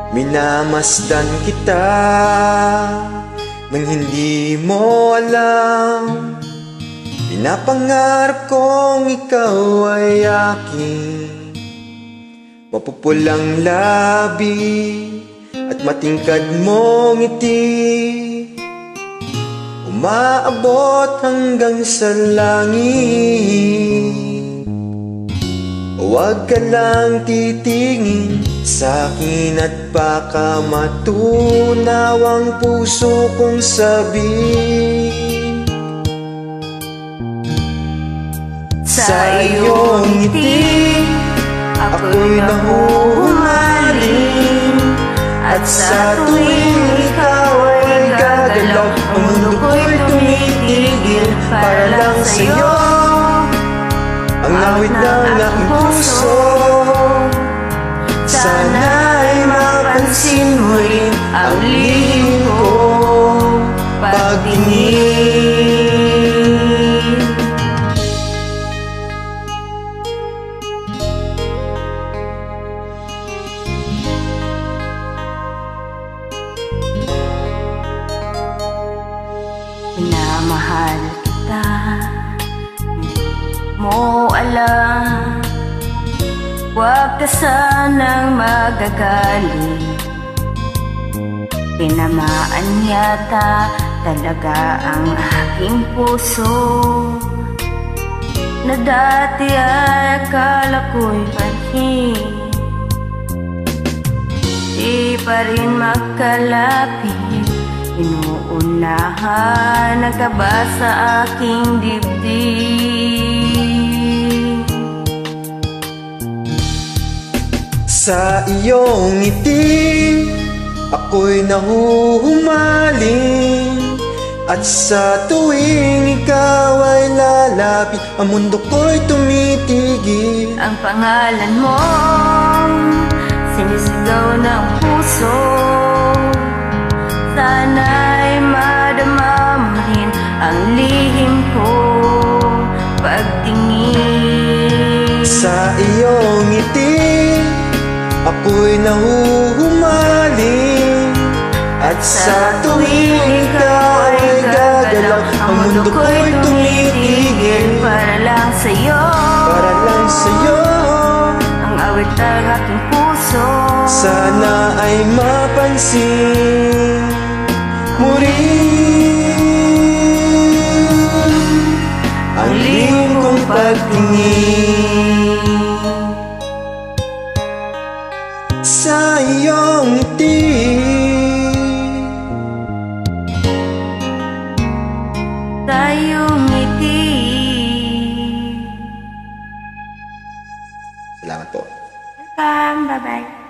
Minamasdan kita nang hindi mo alam. Pinapangarap kong ikaw ay aking mapupulang labi at matingkad mong ngiti, umaabot hanggang sa langit. Huwag ka lang titingin sa'kin at baka matunaw ang puso kong sabik. Sa iyong ngiti ako'y nahuhumaling, at sa tuwing ikaw ay gagalaw, ang mundo ko'y tumitigil para lang sa'yo. Ang awit ng aking puso, sana'y mapansin mo rin ang lihim kong pagtingin. Minamahal kita, mo alam, huwag ka sanang magagalit. Tinamaan yata talaga ang aking puso, na dati ay akala ko'y panhin. Di pa rin magkalapit, inuunahan ang kaba sa aking dibdib. Sa iyong ngiti ako'y nahuhumaling, at sa tuwing ikaw ay lalapit, ang mundo ko'y tumitigil. Ang pangalan mo sinisigaw ng puso, sana'y madama mo rin ang lihim ko pagtingin. Sa iyong ngiti ako'y nahuhumaling, at sa tuwing ikaw ay gagalaw, ang mundo ko'y tumitigil para lang sa'yo. Para lang sa'yo. Ang awit ng aking puso, sana ay mapansin mo rin ang lihim kong pagtingin. Sa iyong ngiti, sa iyong ngiti. salamat po. Welcome, bye-bye.